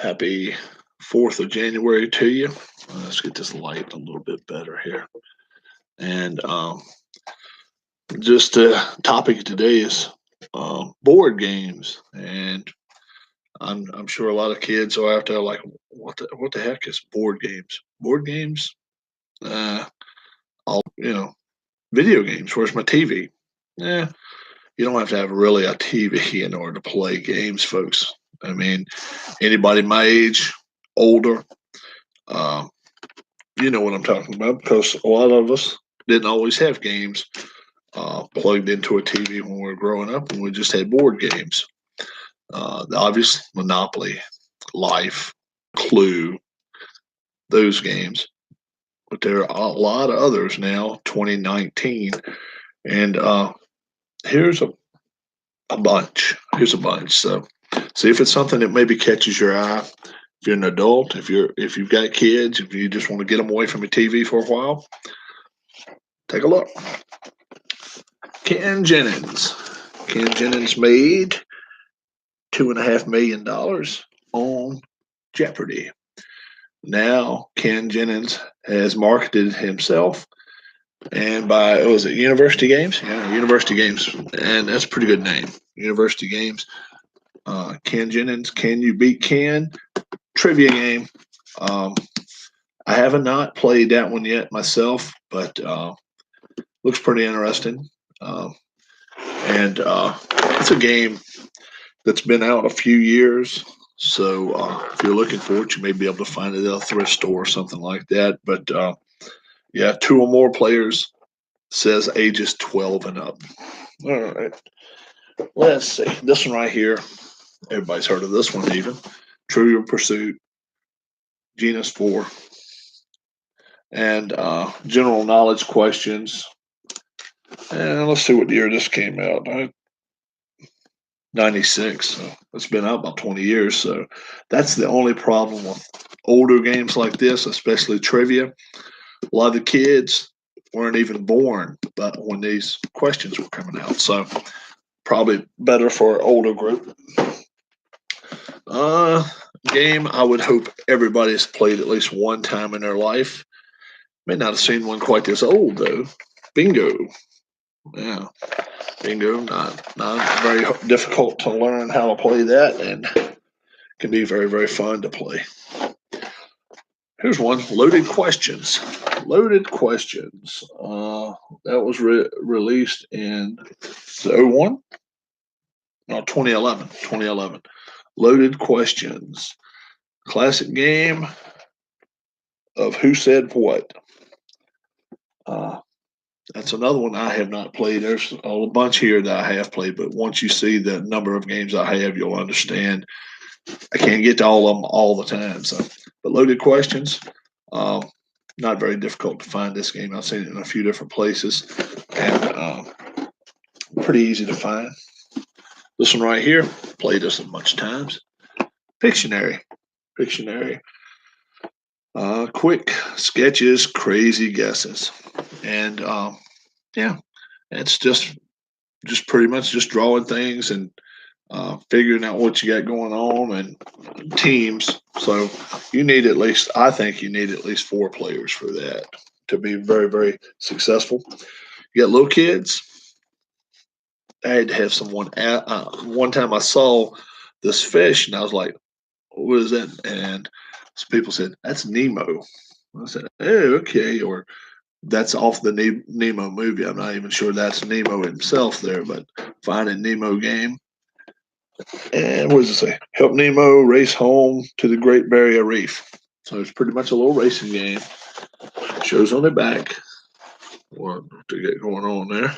Happy 4th of January to you. Let's get this light a little bit better here. And just the topic today is board games. And I'm sure a lot of kids are out there like, what the heck is board games? Board games? All, video games. Where's my TV? Yeah, you don't have to have really a TV in order to play games, folks. I mean, anybody my age, older, uh, you know what I'm talking about because a lot of us didn't always have games plugged into a TV when we were growing up, and we just had board games. The obvious Monopoly, Life, Clue, those games. But there are a lot of others now, 2019. And here's a bunch. Here's a bunch. So see if it's something that maybe catches your eye. If you're an adult, if you've got kids, if you just want to get them away from the TV for a while, take a look. Ken Jennings. Ken Jennings made $2.5 million on Jeopardy. Now Ken Jennings has marketed himself, and by was it University Games? Yeah, University Games, and that's a pretty good name. University Games. Ken Jennings, can you beat Ken? Trivia game. I have not played that one yet myself, but looks pretty interesting. And it's a game that's been out a few years. So if you're looking for it, you may be able to find it at a thrift store or something like that. But yeah, two or more players says ages 12 and up. All right. Let's see. This one right here. Everybody's heard of this one, even. Trivial Pursuit, Genus 4, and general knowledge questions. And let's see what year this came out. 96. So it's been out about 20 years. So that's the only problem with older games like this, especially trivia. A lot of the kids weren't even born but when these questions were coming out. So probably better for an older group. Game I would hope everybody's played at least one time in their life. May not have seen one quite this old though. Bingo. Yeah. Bingo, not very difficult to learn how to play that, and can be very, very fun to play. Here's one, Loaded Questions. Loaded Questions. That was released in the 01? No, 2011. 2011. Loaded Questions. Classic game of who said what. That's another one I have not played. There's a bunch here that I have played, but once you see the number of games I have, you'll understand. I can't get to all of them all the time. So, but Loaded Questions, not very difficult to find this game. I've seen it in a few different places, and pretty easy to find. This one right here, played this a bunch of times. Pictionary. Pictionary. Quick sketches, crazy guesses, and yeah, it's just pretty much just drawing things and figuring out what you got going on and teams. So you need at least, I think you need at least 4 players for that to be very, very successful. You got little kids. I had to have someone. One time I saw this fish and I was like, "What is that?" And some people said, "That's Nemo." I said, "Oh, okay," or that's off the Nemo movie. I'm not even sure that's Nemo himself there, but Finding Nemo game. And what does it say? Help Nemo race home to the Great Barrier Reef. So it's pretty much a little racing game. Shows on the back what to get going on there.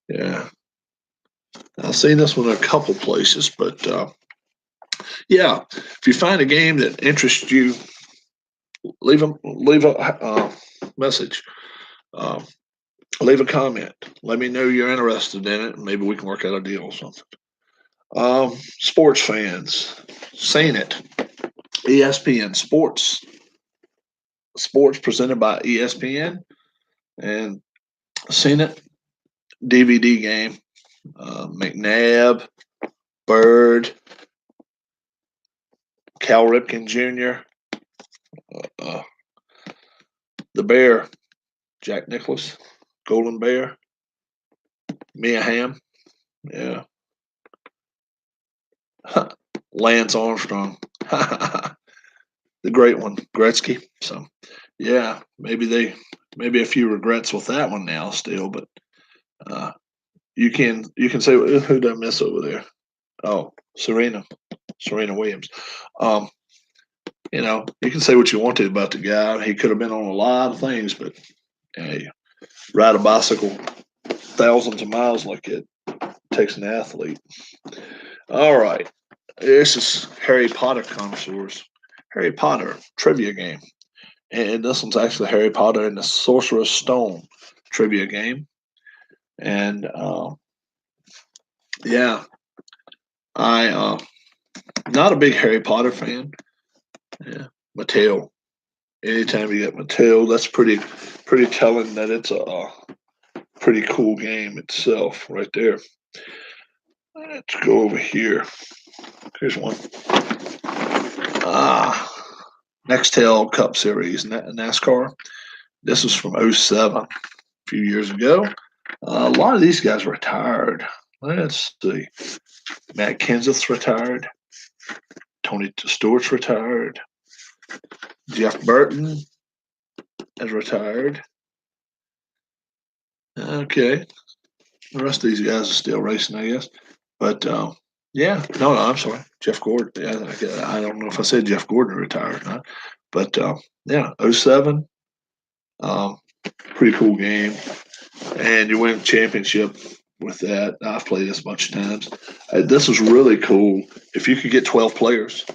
Yeah. I've seen this one a couple places, but yeah, if you find a game that interests you, leave a message. Uh, leave a comment. Let me know you're interested in it, and maybe we can work out a deal or something. Sports fans, seen it. ESPN Sports. Sports presented by ESPN, and seen it. DVD game. McNabb, Bird, Cal Ripken Jr., the Bear, Jack Nicklaus, Golden Bear, Mia Hamm, yeah, Lance Armstrong, the great one, Gretzky. So, yeah, maybe a few regrets with that one now still, but you can say who did I miss over there? Oh, Serena Williams. You can say what you want to about the guy. He could have been on a lot of things, but hey, ride a bicycle thousands of miles like it takes an athlete. All right. This is Harry Potter connoisseurs. Harry Potter trivia game. And this one's actually Harry Potter and the Sorcerer's Stone trivia game. And yeah, I not a big Harry Potter fan. Yeah, Mattel. Anytime you get Mattel, that's pretty telling that it's a pretty cool game itself right there. Let's go over here. Here's one. Nextel Cup Series, NASCAR. This was from 07, a few years ago. A lot of these guys retired. Let's see. Matt Kenseth's retired. Tony Stewart's retired. Jeff Burton has retired. Okay. The rest of these guys are still racing, I guess. But yeah, no, I'm sorry. Jeff Gordon. Yeah, I don't know if I said Jeff Gordon retired or not. But yeah, 07. Pretty cool game. And you win a championship with that. I've played this a bunch of times. This was really cool. If you could get 12 players,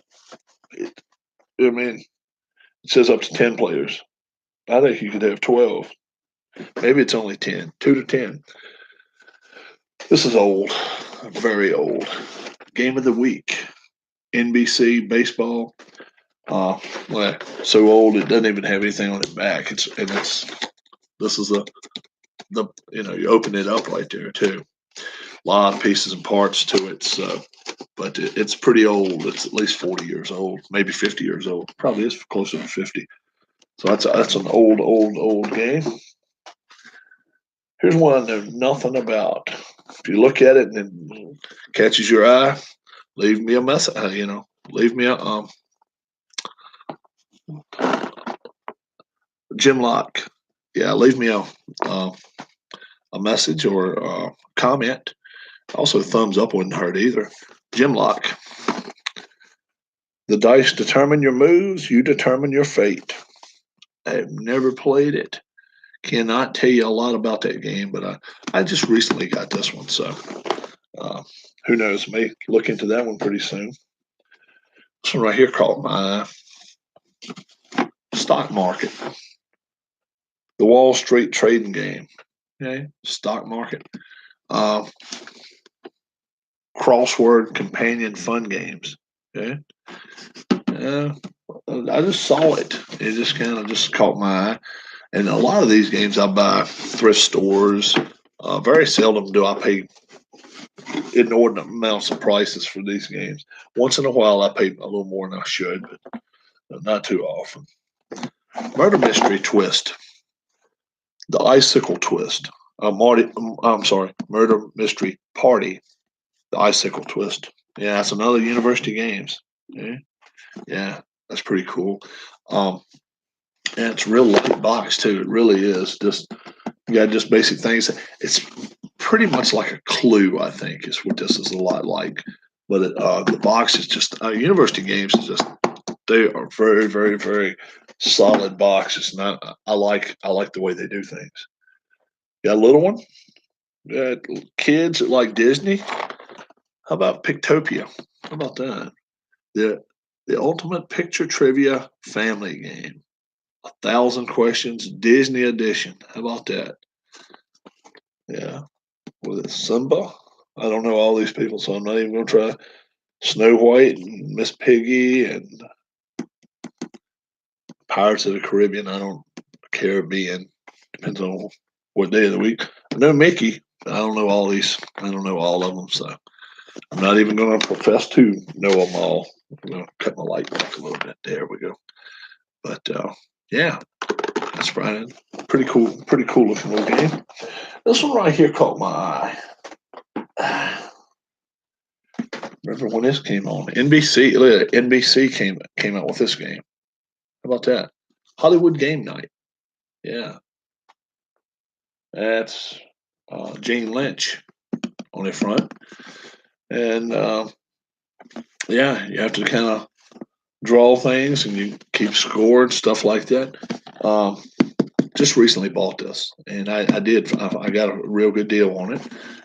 it says up to 10 players. I think you could have 12. Maybe it's only 10, 2 to 10. This is old, very old. Game of the week, NBC Baseball. Well, so old it doesn't even have anything on it back. This is the you open it up right there too. A lot of pieces and parts to it. So, but it's pretty old. It's at least 40 years old, maybe 50 years old. Probably is closer to 50. So that's an old game. Here's one I know nothing about. If you look at it and it catches your eye, leave me a message. Leave me a Jim Lock. Yeah, leave me a message or a comment. Also, thumbs up wouldn't hurt either. Jim Lock. The dice determine your moves. You determine your fate. I've never played it. Cannot tell you a lot about that game, but I just recently got this one, so who knows? May look into that one pretty soon. This one right here caught my eye. Stock market. The Wall Street trading game. Okay, stock market. Crossword companion fun games. Okay. I just saw it. It just kind of just caught my eye. And a lot of these games I buy thrift stores. Very seldom do I pay inordinate amounts of prices for these games. Once in a while, I pay a little more than I should, but not too often. Murder Mystery Twist. The Icicle Twist. I'm sorry, Murder Mystery Party. The Icicle Twist. Yeah, that's another University Games. Yeah, that's pretty cool. And it's real light box too. It really is. Just you got just basic things. It's pretty much like a Clue, I think, is what this is a lot like. But the box is just University Games is just they are very, very, very solid boxes. And I like the way they do things. Got a little one. Kids that like Disney. How about Pictopia? How about that? The Ultimate Picture Trivia Family Game. 1,000 questions, Disney edition. How about that? Yeah. With Simba. I don't know all these people, so I'm not even going to try. Snow White and Miss Piggy and Pirates of the Caribbean. I don't Caribbean. Depends on what day of the week. I know Mickey. I don't know all these. I don't know all of them, so I'm not even going to profess to know them all. I'm gonna cut my light back a little bit. There we go. But yeah, that's pretty cool looking little game. This one right here caught my eye. Remember when this came on? NBC. Look, NBC came out with this game. How about that? Hollywood Game Night. Yeah, that's Jane Lynch on the front, and yeah, you have to kind of draw things and you keep score and stuff like that. Just recently bought this, and I got a real good deal on it.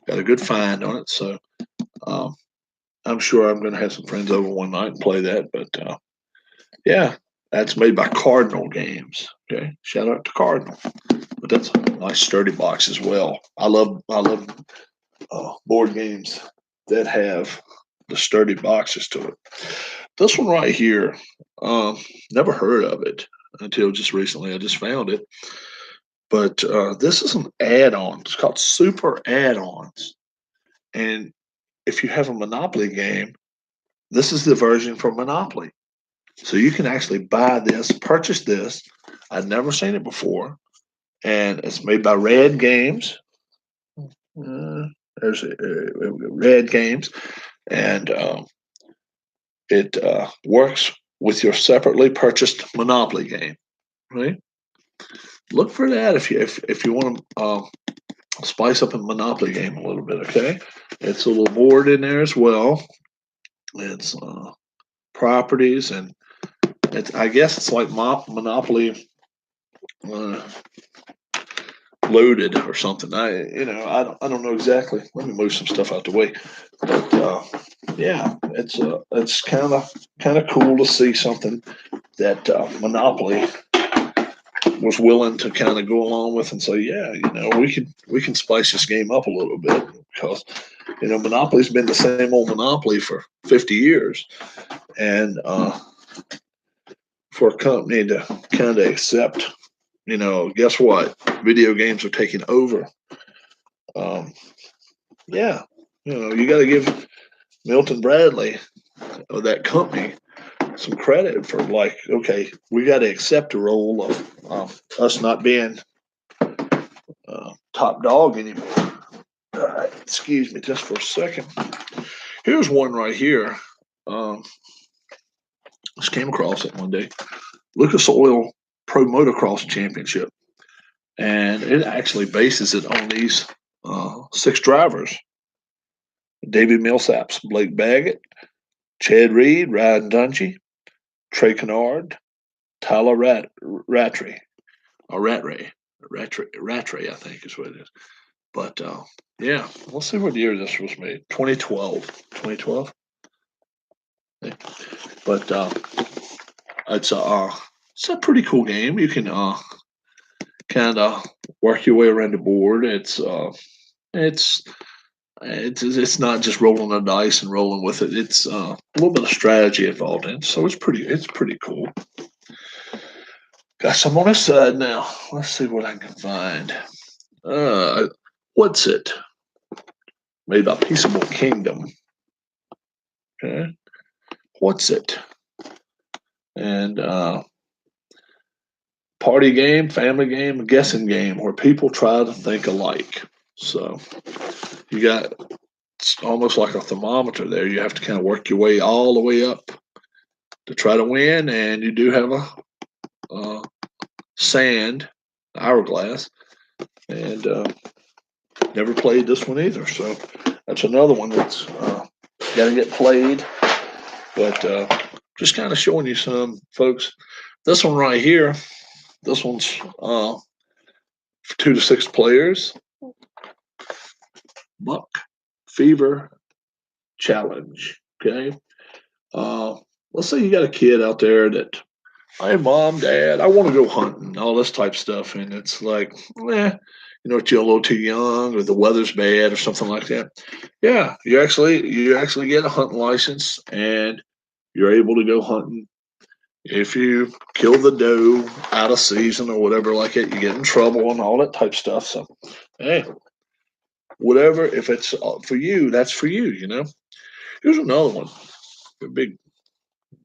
Got a good find on it, so I'm sure I'm going to have some friends over one night and play that. But yeah, that's made by Cardinal Games. Okay, shout out to Cardinal. But that's a nice sturdy box as well. I love board games that have the sturdy boxes to it. This one right here, never heard of it until just recently. I just found it. But this is an add-on. It's called Super Add-ons. And if you have a Monopoly game, this is the version for Monopoly. So you can actually buy this, purchase this. I'd never seen it before. And it's made by Red Games. There's Red Games. And it works with your separately purchased Monopoly game. Right? Look for that if you want to spice up a Monopoly game a little bit. Okay, it's a little board in there as well. It's properties, and I guess it's like Monopoly loaded or something. I don't know exactly. Let me move some stuff out the way. But yeah, it's kind of cool to see something that Monopoly was willing to kind of go along with and say, yeah, we can spice this game up a little bit, because Monopoly's been the same old Monopoly for 50 years, and for a company to kind of accept, guess what, video games are taking over. Yeah, you got to give Milton Bradley, that company, some credit for, like, okay, we got to accept the role of us not being top dog anymore. All right, excuse me just for a second. Here's one right here. Just came across it one day. Lucas Oil Pro Motocross Championship, and it actually bases it on these 6 drivers: David Millsaps, Blake Baggett, Chad Reed, Ryan Dungey, Trey Kennard, Tyler Rattray, I think is what it is. But yeah, let's see what year this was made. 2012. 2012. But it's a pretty cool game. You can kind of work your way around the board. It's not just rolling the dice and rolling with it. It's a little bit of strategy involved in it. So it's pretty cool. Got some on this side now. Let's see what I can find. What's it? Made by Peaceable Kingdom. Okay. What's it? And party game, family game, guessing game where people try to think alike. So you got, it's almost like a thermometer there. You have to kind of work your way all the way up to try to win, and you do have a sand hourglass, and never played this one either. So that's another one that's got to get played. But just kind of showing you some, folks. This one right here, this one's for 2 to 6 players. Buck Fever Challenge. Okay. Let's say you got a kid out there that, hey, mom, dad, I want to go hunting, all this type stuff. And it's like, you're a little too young, or the weather's bad, or something like that. Yeah, you actually get a hunting license, and you're able to go hunting. If you kill the doe out of season or whatever like it, you get in trouble and all that type stuff. So, hey, whatever, if it's for you, that's for you, Here's another one. A big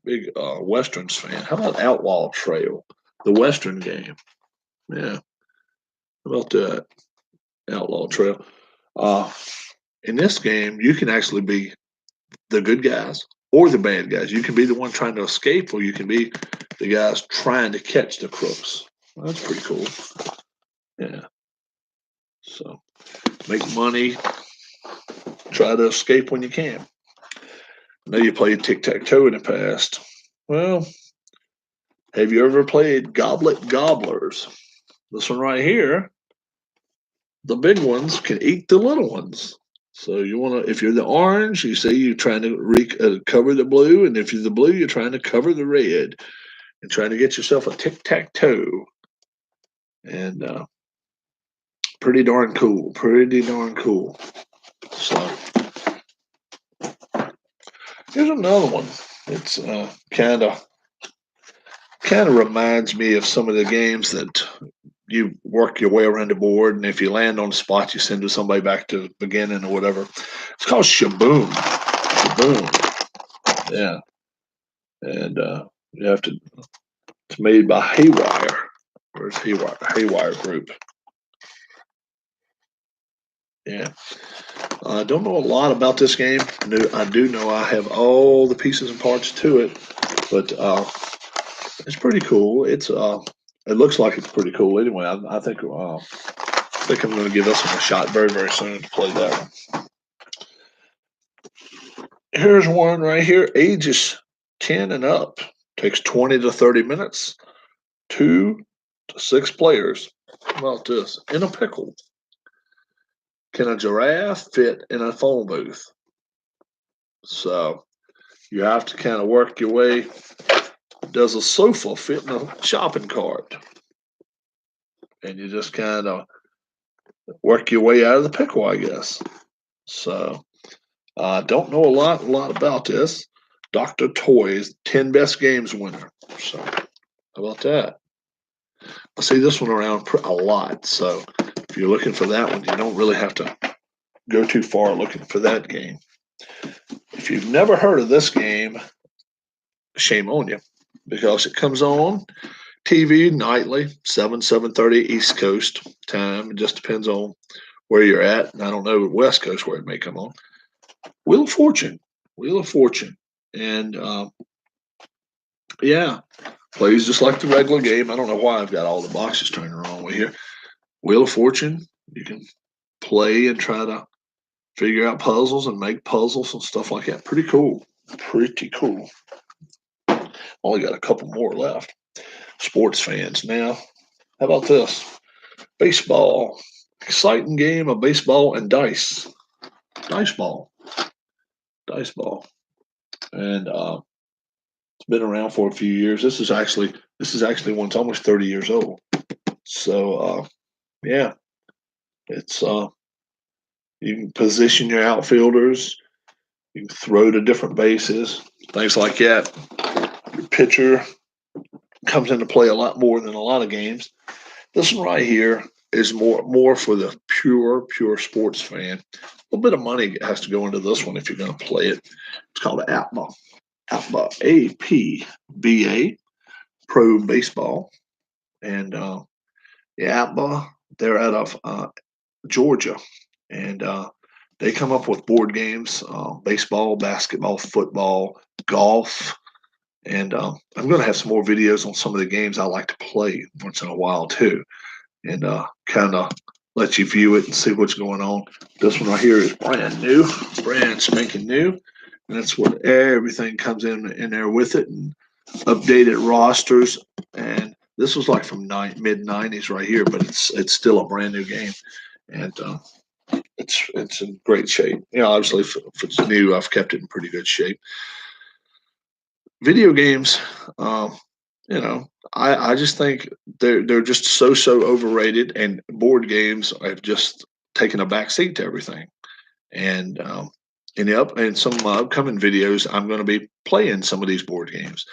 big Westerns fan. How about Outlaw Trail, the Western game? Yeah, how about that? Outlaw Trail. Uh, in this game, you can actually be the good guys or the bad guys. You can be the one trying to escape, or you can be the guys trying to catch the crooks. Well, that's pretty cool. Yeah. So make money, try to escape when you can. I know you played tic tac toe in the past. Well, have you ever played Goblet Gobblers? This one right here, the big ones can eat the little ones. So you want to, if you're the orange, you see you're trying to cover the blue, and if you're the blue, you're trying to cover the red, and trying to get yourself a tic tac toe. And pretty darn cool. Pretty darn cool. So here's another one. It's kind of reminds me of some of the games that you work your way around the board, and if you land on the spot, you send somebody back to the beginning or whatever. It's called Shaboom. Shaboom. Yeah. And you have to. It's made by Haywire. Where's Haywire? Haywire Group. Yeah. I don't know a lot about this game. I do know I have all the pieces and parts to it, but it's pretty cool. It looks like it's pretty cool. Anyway, I think I'm going to give this one a shot very very soon to play that one. Here's one right here. Ages 10 and up. Takes 20 to 30 minutes. 2 to 6 players. How about this? In a pickle. Can a giraffe fit in a phone booth? So you have to kind of work your way. Does a sofa fit in a shopping cart? And you just kind of work your way out of the pickle, I guess. So I don't know a lot about this. Dr. Toy's 10 best games winner. So how about that? I see this one around a lot. So if you're looking for that one, you don't really have to go too far looking for that game. If you've never heard of this game, shame on you, because it comes on TV nightly, 7:30 East Coast time. It just depends on where you're at. And I don't know West Coast where it may come on. Wheel of Fortune. Wheel of Fortune. And yeah, plays just like the regular game. I don't know why I've got all the boxes turned the wrong way here. Wheel of Fortune. You can play and try to figure out puzzles and make puzzles and stuff like that. Pretty cool. Pretty cool. Only got a couple more left. Sports fans now. How about this? Baseball. Exciting game of baseball and dice. Dice ball. Dice ball. And it's been around for a few years. This is actually one that's almost 30 years old. So yeah. It's you can position your outfielders, you can throw to different bases, things like that. Your pitcher comes into play a lot more than a lot of games. This one right here is more for the pure sports fan. A little bit of money has to go into this one if you're going to play it. It's called APBA. APBA, APBA, Pro Baseball. And the APBA, they're out of Georgia. And they come up with board games, baseball, basketball, football, golf. And I'm going to have some more videos on some of the games I like to play once in a while, too. And kind of let you view it and see what's going on. This one right here is brand new, brand spanking new. And that's what everything comes in there with it, and updated rosters. And this was like from mid 90s right here, but it's still a brand new game. And it's in great shape. You know, obviously, if it's new, I've kept it in pretty good shape. Video games, you know, I just think they're just so overrated, and board games have just taken a back seat to everything. And in some of my upcoming videos, I'm going to be playing some of these board games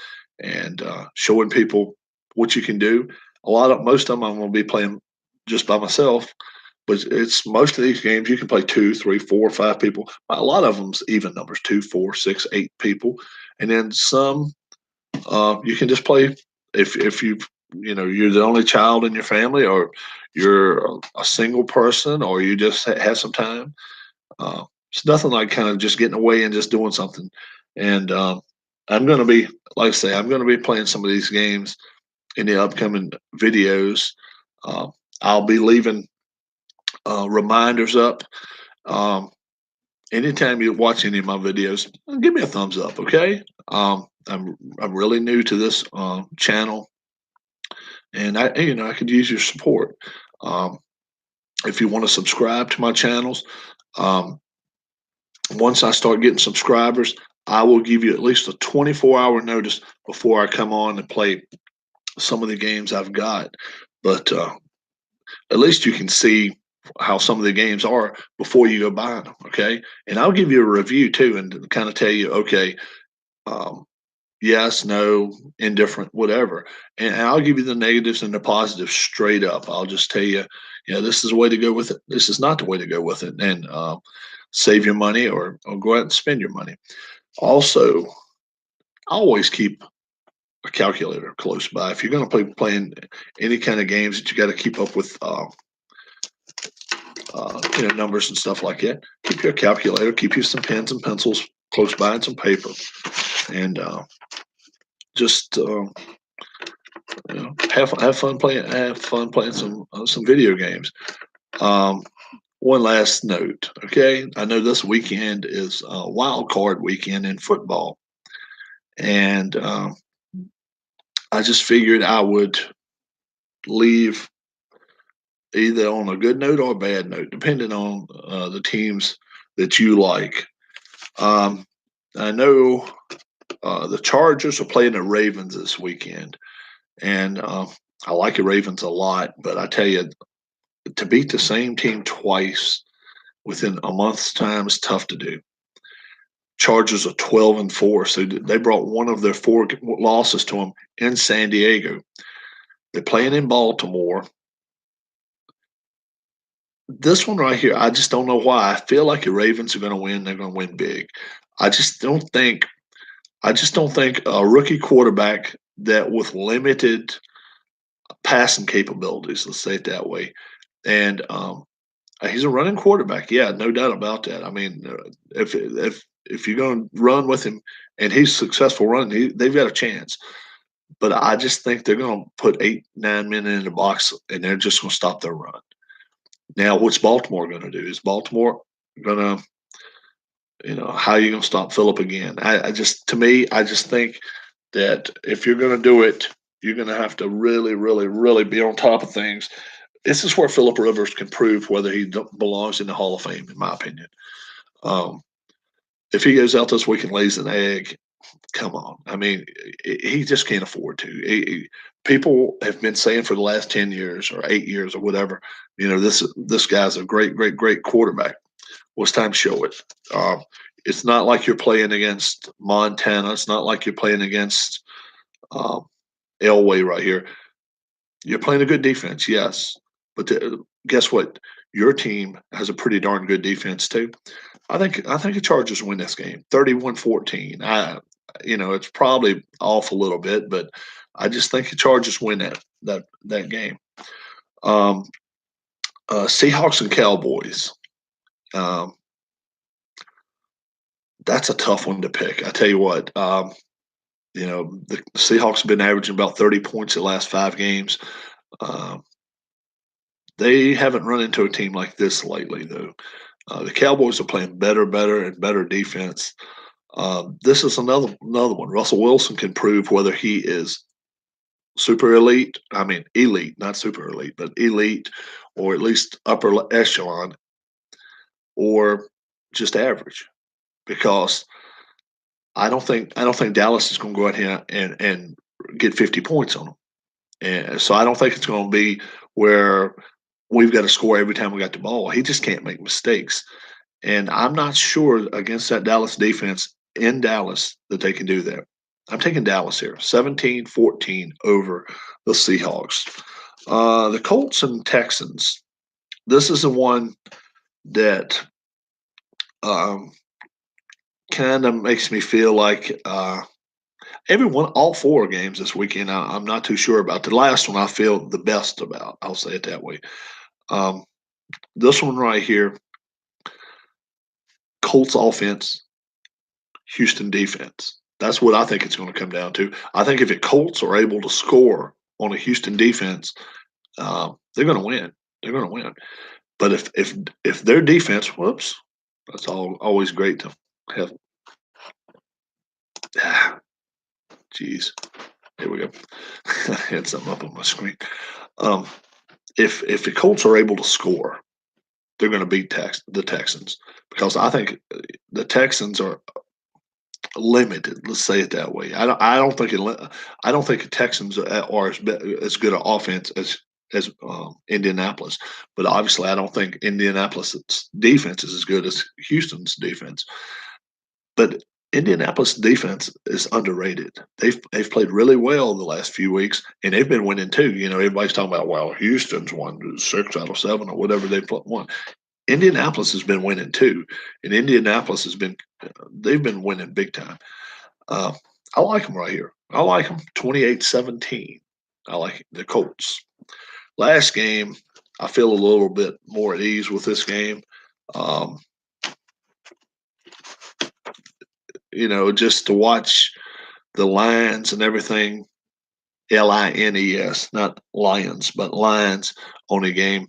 and showing people what you can do. Most of them I'm going to be playing just by myself. But it's most of these games you can play 2, 3, 4, 5 people. A lot of them's even numbers: 2, 4, 6, 8 people, and then some You can just play if you're the only child in your family, or you're a single person, or you just have some time. It's nothing like kind of just getting away and just doing something. And I'm going to be, like I say, I'm going to be playing some of these games in the upcoming videos. Uh, I'll be leaving reminders up. Um, Anytime you watch any of my videos, give me a thumbs up, okay? I'm really new to this channel, and I could use your support. Um, if you want to subscribe to my channels, um, once I start getting subscribers, I will give you at least a 24-hour notice before I come on and play some of the games I've got. But at least you can see how some of the games are before you go buy them. Okay, and I'll give you a review too, and kind of tell you, okay, um, yes, no, indifferent, whatever, and I'll give you the negatives and the positives straight up. I'll just tell you, this is the way to go with it. This is not the way to go with it, and save your money, or go out and spend your money. Also, always keep a calculator close by. If you're going to playing any kind of games that you got to keep up with, numbers and stuff like that, keep your calculator, keep you some pens and pencils close by, and some paper, and just have fun playing some video games. Um, One last note, okay? I know this weekend is wild card weekend in football, and I just figured I would leave either on a good note or a bad note, depending on the teams that you like. Um, I know the Chargers are playing the Ravens this weekend, and I like the Ravens a lot, but I tell you, to beat the same team twice within a month's time is tough to do. Chargers are 12-4, so they brought one of their four losses to them in San Diego. They're playing in Baltimore. This one right here, I just don't know why. I feel like the Ravens are going to win. They're going to win big. I just don't think. I just don't think a rookie quarterback that with limited passing capabilities, let's say it that way, and he's a running quarterback. Yeah, no doubt about that. I mean, if you're going to run with him and he's successful running, they've got a chance. But I just think they're going to put 8, 9 men in the box, and they're just going to stop their run. Now, what's Baltimore going to do? Is Baltimore going to, how are you going to stop Philip again? To me, I just think that if you're going to do it, you're going to have to really, really, really be on top of things. This is where Philip Rivers can prove whether he belongs in the Hall of Fame, in my opinion. Um, if he goes out this week and lays an egg, come on. I mean, he just can't afford to. People have been saying for the last 10 years or 8 years or whatever, this guy's a great, great, great quarterback. Well, it's time to show it. It's not like you're playing against Montana. It's not like you're playing against um, Elway right here. You're playing a good defense, yes. But guess what? Your team has a pretty darn good defense too. I think the Chargers win this game, 31-14. It's probably off a little bit, but I just think the Chargers win that game. Um, Seahawks and Cowboys. Um, that's a tough one to pick. I tell you what. The Seahawks have been averaging about 30 points the last 5 games. Um, they haven't run into a team like this lately, though. The Cowboys are playing better, and better defense. This is another one. Russell Wilson can prove whether he is super elite. I mean, elite, not super elite, but elite, or at least upper echelon, or just average. Because I don't think Dallas is going to go out here and get 50 points on them. And so I don't think it's going to be where we've got to score every time we got the ball. He just can't make mistakes. And I'm not sure against that Dallas defense in Dallas that they can do that. I'm taking Dallas here, 17-14 over the Seahawks. The Colts and Texans. This is the one that kind of makes me feel like all 4 games this weekend, I'm not too sure about. The last one I feel the best about. I'll say it that way. Um, this one right here, Colts offense, Houston defense. That's what I think it's going to come down to. I think if the Colts are able to score on a Houston defense, they're going to win. They're going to win. But if their defense, whoops, that's always great to have. Jeez, here we go. I had something up on my screen. Um, if the Colts are able to score, they're going to beat the Texans because I think the Texans are limited. Let's say it that way. I don't think the Texans are as good an offense as Indianapolis, but obviously I don't think Indianapolis' defense is as good as Houston's defense. But Indianapolis defense is underrated. They've played really well the last few weeks, and they've been winning too. You know, everybody's talking about, well, Houston's won 6 out of 7 or whatever they've won. Indianapolis has been winning too, and Indianapolis they've been winning big time. Uh, I like them right here. I like them 28-17. I like the Colts. Last game, I feel a little bit more at ease with this game. You know, just to watch the lines and everything, Lines, not Lions, but lines on a game,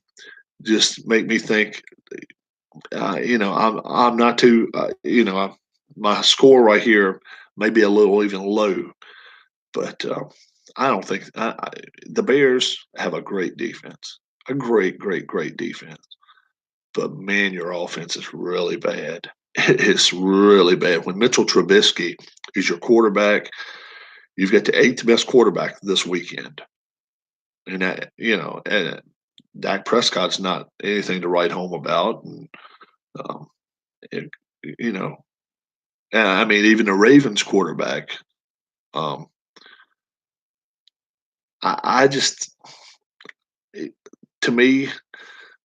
just make me think. You know, I'm not too. My score right here may be a little even low, but I don't think the Bears have a great defense, a great defense. But man, your offense is really bad. It's really bad. When Mitchell Trubisky is your quarterback, you've got the 8th best quarterback this weekend, and and Dak Prescott's not anything to write home about. And um, it, you know, and I mean, even the Ravens quarterback. Um, I just, to me,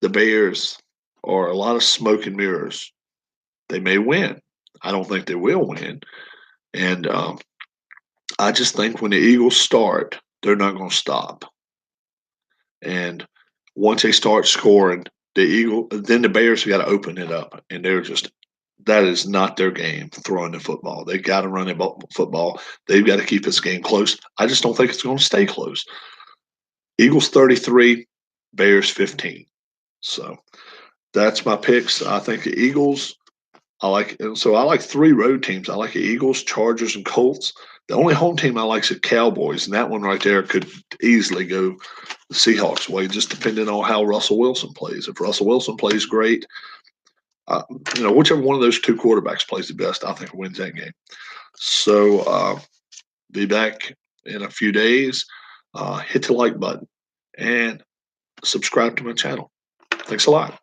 the Bears are a lot of smoke and mirrors. They may win. I don't think they will win. And I just think when the Eagles start, they're not going to stop. And once they start scoring, then the Bears got to open it up, and that is not their game. Throwing the football, they got to run the football. They've got to keep this game close. I just don't think it's going to stay close. Eagles 33, Bears 15. So that's my picks. I think the Eagles. I like 3 road teams. I like the Eagles, Chargers, and Colts. The only home team I like is the Cowboys, and that one right there could easily go the Seahawks way, just depending on how Russell Wilson plays. If Russell Wilson plays great, whichever one of those 2 quarterbacks plays the best, I think wins that game. So be back in a few days. Hit the like button and subscribe to my channel. Thanks a lot.